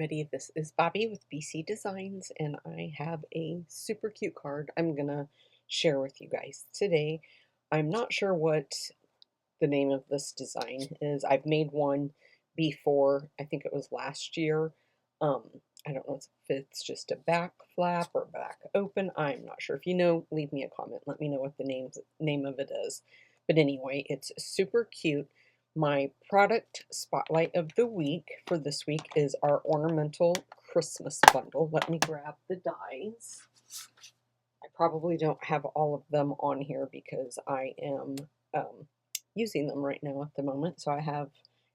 everybody. This is Bobby with BC Designs, and I have a super cute card I'm gonna share with you guys today. I'm not sure what the name of this design is. I've made one before. I think it was last year. I don't know if it's just a back flap or back open. I'm not sure. If you know, leave me a comment. Let me know what the name of it is. But anyway, it's super cute. My product spotlight of the week for this week is our Ornamental Christmas Bundle. Let me grab the dies. I probably don't have all of them on here because I am using them right now at the moment. So I have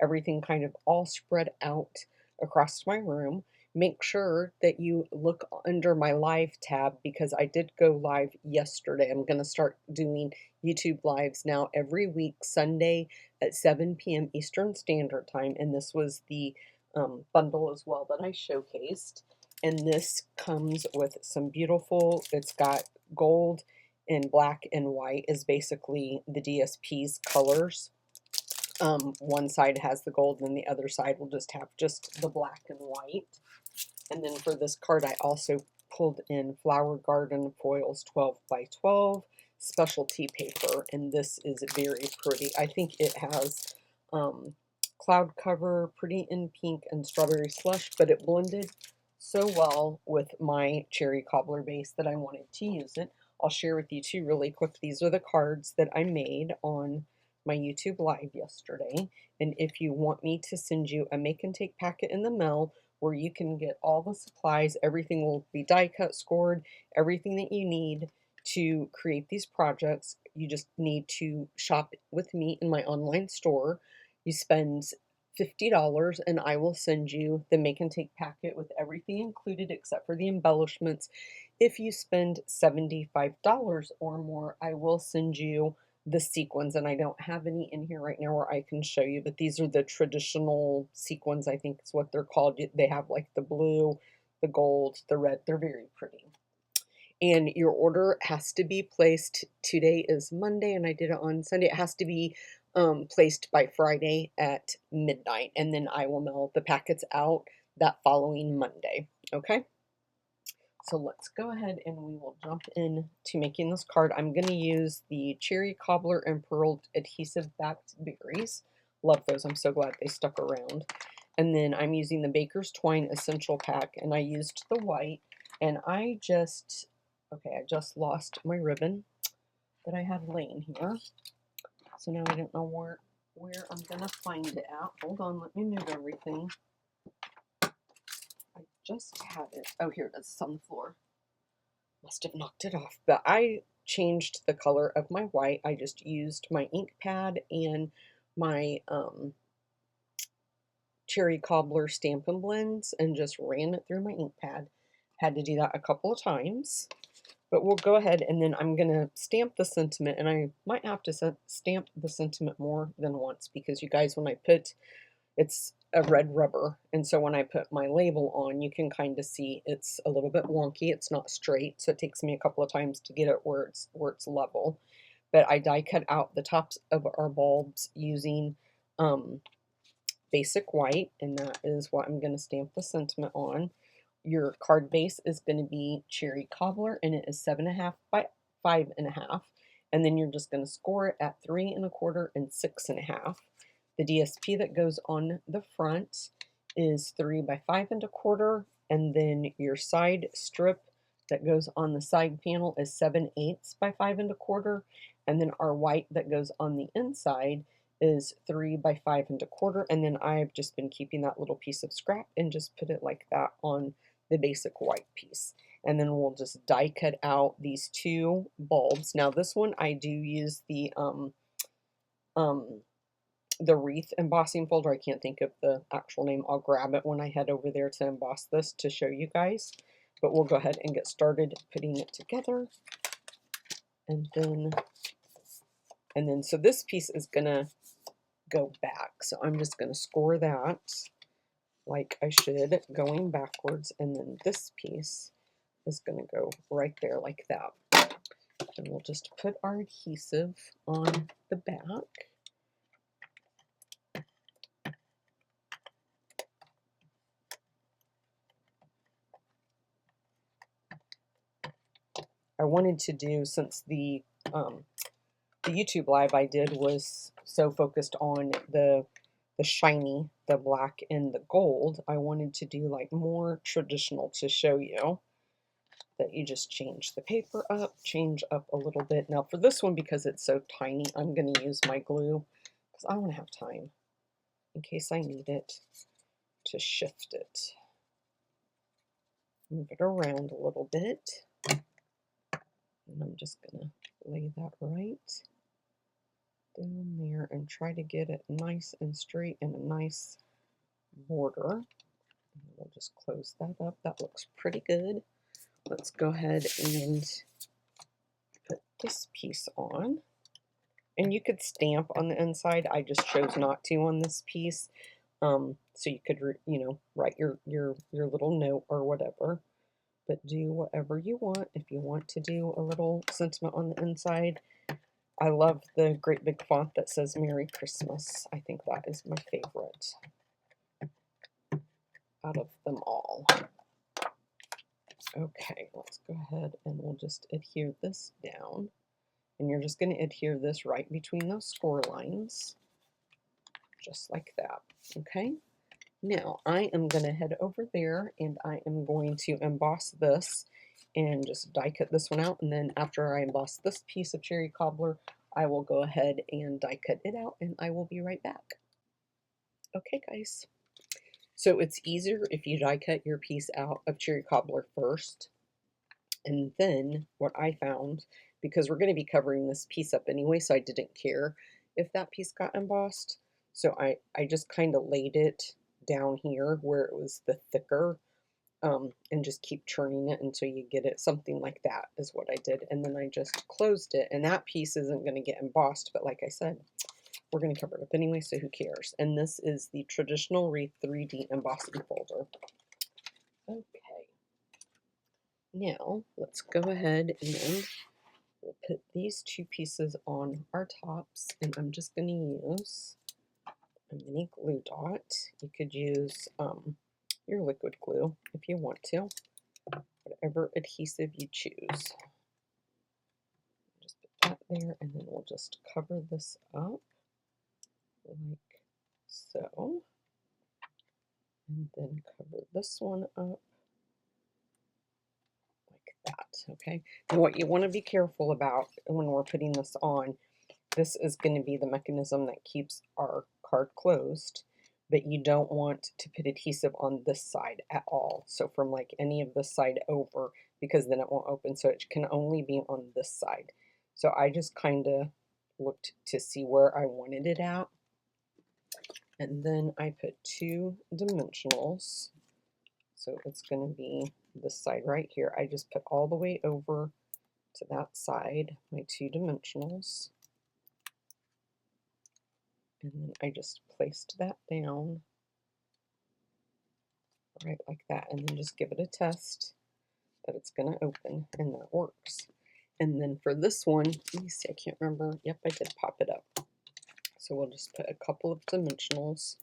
everything kind of all spread out across my room. Make sure that you look under my live tab because I did go live yesterday. I'm going to start doing YouTube lives now every week, Sunday at 7 p.m. Eastern Standard Time. And this was the bundle as well that I showcased. And this comes with some beautiful, it's got gold and black and white is basically the DSP's colors. One side has the gold and the other side will just have just the black and white. And then for this card, I also pulled in Flower Garden Foils 12 by 12 specialty paper, and this is very pretty. I think it has cloud cover, pretty in pink, and strawberry slush, but it blended so well with my cherry cobbler base that I wanted to use it. I'll share with you two really quick. These are the cards that I made on my YouTube live yesterday. And if you want me to send you a make and take packet in the mail where you can get all the supplies, everything will be die cut, scored, everything that you need to create these projects, you just need to shop with me in my online store. You spend $50 and I will send you the make and take packet with everything included except for the embellishments. If you spend $75 or more, I will send you the sequins, and I don't have any in here right now where I can show you, but these are the traditional sequins, I think is what they're called. They have like the blue, the gold, the red. They're very pretty. And your order has to be placed. Today is Monday and I did it on Sunday. It has to be placed by Friday at midnight, and then I will mail the packets out that following Monday. Okay? So let's go ahead and we will jump in to making this card. I'm going to use the Cherry Cobbler and Pearl Adhesive Backed Berries. Love those. I'm so glad they stuck around. And then I'm using the Baker's Twine Essential Pack, and I used the white. And I just lost my ribbon that I had laying here. So now I don't know where I'm going to find it at. Hold on, let me move everything. I just had it. Oh, here it is. It's on the floor. Must have knocked it off. But I changed the color of my white. I just used my ink pad and my Cherry Cobbler Stampin' Blends and just ran it through my ink pad. Had to do that a couple of times. But we'll go ahead and then I'm going to stamp the sentiment. And I might have to stamp the sentiment more than once because you guys, when I put, it's a red rubber, and so when I put my label on, you can kind of see it's a little bit wonky. It's not straight, so it takes me a couple of times to get it where it's level. But I die cut out the tops of our bulbs using basic white, and that is what I'm going to stamp the sentiment on. Your card base is going to be Cherry Cobbler, and it is 7.5 by 5.5, and then you're just going to score it at 3.25 and 6.5. The DSP that goes on the front is 3 by 5.25, and then your side strip that goes on the side panel is 7/8 by 5.25, and then our white that goes on the inside is 3 by 5.25, and then I've just been keeping that little piece of scrap and just put it like that on the basic white piece. And then we'll just die cut out these two bulbs. Now this one I do use the wreath embossing folder. I can't think of the actual name. I'll grab it when I head over there to emboss this to show you guys. But we'll go ahead and get started putting it together. And then so this piece is gonna go back. So I'm just gonna score that like I should, going backwards, and then this piece is gonna go right there like that. And we'll just put our adhesive on the back. I wanted to do, since the YouTube live I did was so focused on the shiny, the black and the gold, I wanted to do like more traditional to show you that you just change the paper up, change up a little bit. Now for this one, because it's so tiny, I'm going to use my glue because I want to have time in case I need it to shift it. Move it around a little bit. And I'm just going to lay that right down there and try to get it nice and straight and a nice border. And we'll just close that up. That looks pretty good. Let's go ahead and put this piece on. And you could stamp on the inside. I just chose not to on this piece. So you could, write your little note or whatever. But do whatever you want. If you want to do a little sentiment on the inside, I love the great big font that says Merry Christmas. I think that is my favorite out of them all. Okay, let's go ahead and we'll just adhere this down. And you're just going to adhere this right between those score lines, just like that. Okay, now I am going to head over there and I am going to emboss this and just die cut this one out. And then after I emboss this piece of cherry cobbler, I will go ahead and die cut it out and I will be right back. Okay, guys. So it's easier if you die cut your piece out of cherry cobbler first. And then what I found, because we're going to be covering this piece up anyway, so I didn't care if that piece got embossed. So I just kind of laid it down here where it was the thicker, and just keep churning it until you get it something like that is what I did. And then I just closed it, and that piece isn't going to get embossed, but like I said, we're going to cover it up anyway, so who cares? And this is the Traditional Wreath 3D embossing folder. Okay. Now, let's go ahead and we'll put these two pieces on our tops, and I'm just going to use a mini glue dot. You could use your liquid glue if you want to, whatever adhesive you choose. Just put that there, and then we'll just cover this up like so, and then cover this one up like that. Okay, and what you want to be careful about when we're putting this on, this is going to be the mechanism that keeps our card closed, but you don't want to put adhesive on this side at all. So from like any of this side over, because then it won't open. So it can only be on this side. So I just kind of looked to see where I wanted it at. And then I put 2 dimensionals. So it's going to be this side right here. I just put all the way over to that side, my 2 dimensionals. And then I just placed that down right like that, and then just give it a test that it's going to open, and that works. And then for this one, let me see, I can't remember. Yep, I did pop it up. So we'll just put a couple of dimensionals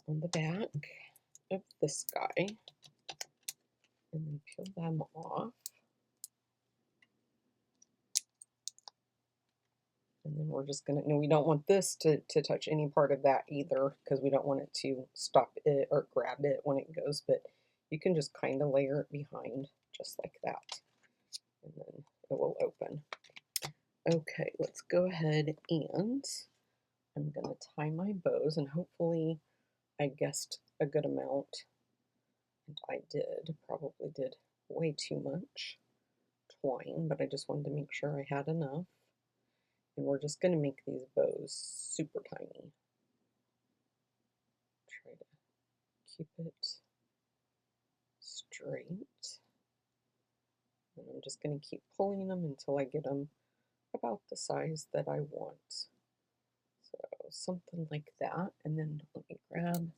on the back of this guy, and then peel them off. And then we're just going to, no, we don't want this to touch any part of that either, because we don't want it to stop it or grab it when it goes, but you can just kind of layer it behind just like that, and then it will open. Okay, let's go ahead and I'm going to tie my bows, and hopefully I guessed a good amount, and I did, probably did way too much twine, but I just wanted to make sure I had enough. And we're just going to make these bows super tiny. Try to keep it straight. And I'm just going to keep pulling them until I get them about the size that I want. So something like that. And then let me grab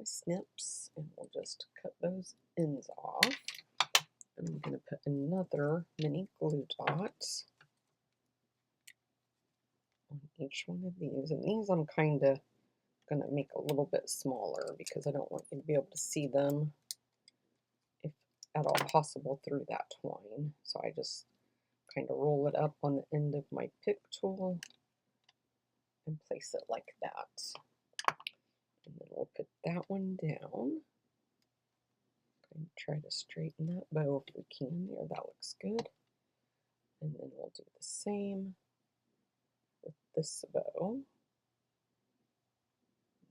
my snips, and we'll just cut those ends off. And I'm going to put another mini glue dot on each one of these. And these I'm kind of going to make a little bit smaller because I don't want you to be able to see them if at all possible through that twine. So I just kind of roll it up on the end of my pick tool and place it like that. And then we'll put that one down. And try to straighten that bow if we can. There, that looks good. And then we'll do the same with this bow.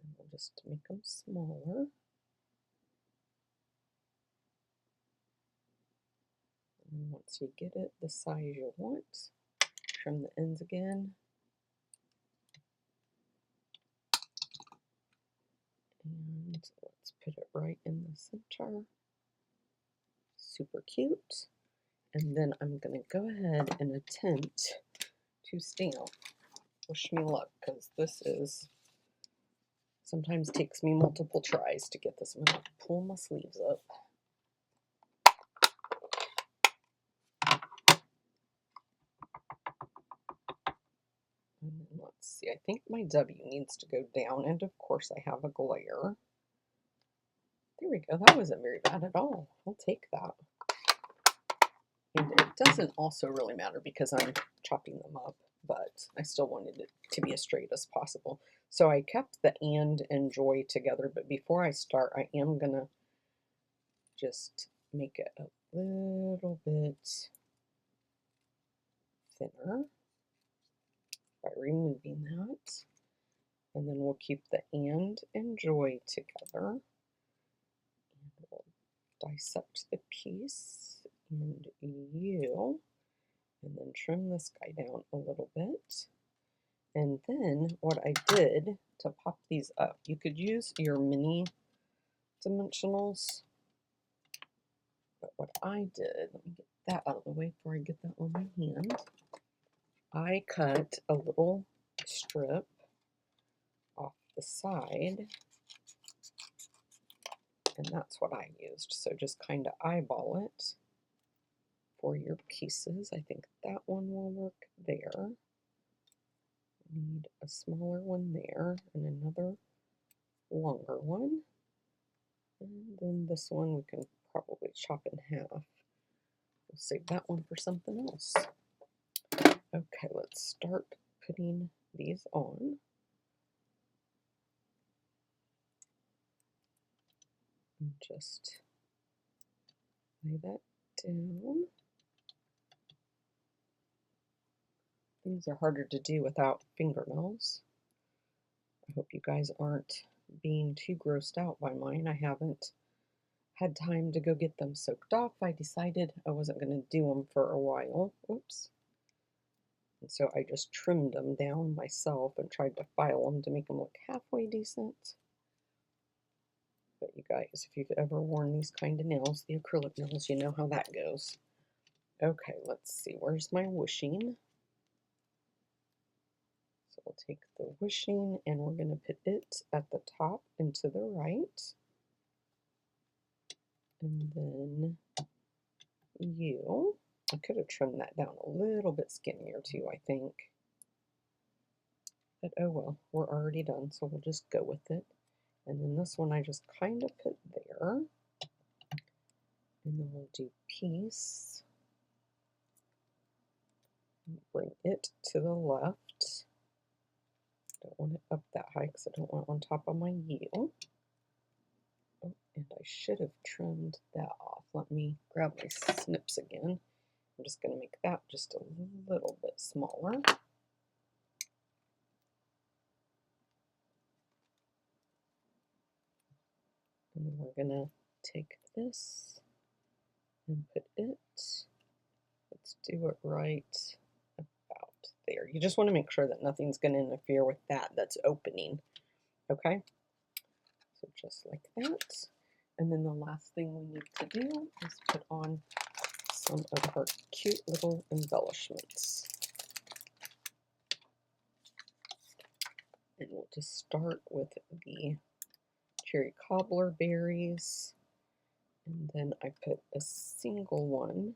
And we'll just make them smaller. And once you get it the size you want, trim the ends again. And let's put it right in the center. Super cute. And then I'm going to go ahead and attempt to stamp. Wish me luck, because this is sometimes takes me multiple tries to get this. I'm going to pull my sleeves up. And then let's see, I think my W needs to go down, and of course I have a glare. There we go, that wasn't very bad at all. I'll take that. And it doesn't also really matter because I'm chopping them up, but I still wanted it to be as straight as possible. So I kept the and joy together, but before I start, I am gonna just make it a little bit thinner by removing that. And then we'll keep the and joy together. And we'll dissect the piece and you, and then trim this guy down a little bit. And then what I did to pop these up, you could use your mini dimensionals, but what I did, let me get that out of the way before I get that on my hand. I cut a little strip off the side, and that's what I used. So just kind of eyeball it for your pieces. I think that one will work there. Need a smaller one there and another longer one. And then this one we can probably chop in half. We'll save that one for something else. Okay, let's start putting these on. And just lay that down. Things are harder to do without fingernails. I hope you guys aren't being too grossed out by mine. I haven't had time to go get them soaked off. I decided I wasn't going to do them for a while. Oops. And so I just trimmed them down myself and tried to file them to make them look halfway decent. But you guys, if you've ever worn these kind of nails, the acrylic nails, you know how that goes. Okay, let's see. Where's my wishing? So we'll take the wishing and we're going to put it at the top and to the right. And then you. I could have trimmed that down a little bit skinnier too, I think. But oh well, we're already done, so we'll just go with it. And then this one I just kind of put there. And then we'll do piece. Bring it to the left. Don't want it up that high because I don't want it on top of my U. Oh, and I should have trimmed that off. Let me grab my snips again. I'm just going to make that just a little bit smaller. And then we're going to take this and put it, let's do it right about there. You just want to make sure that nothing's going to interfere with that's opening. Okay? So just like that. And then the last thing we need to do is put on some of our cute little embellishments. And we'll just start with the cherry cobbler berries. And then I put a single one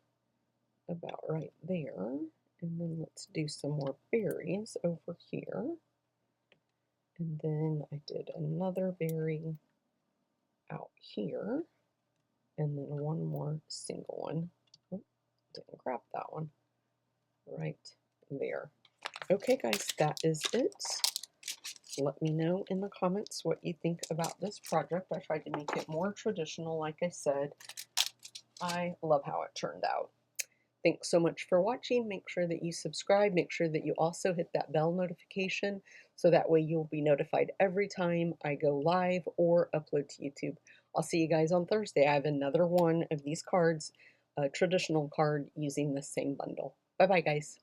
about right there. And then let's do some more berries over here. And then I did another berry out here. and then one more single one. Oh, didn't grab that one. Right there. Okay, guys, that is it. Let me know in the comments what you think about this project. I tried to make it more traditional, like I said. I love how it turned out. Thanks so much for watching. Make sure that you subscribe. Make sure that you also hit that bell notification so that way you'll be notified every time I go live or upload to YouTube. I'll see you guys on Thursday. I have another one of these cards, a traditional card using the same bundle. Bye-bye, guys.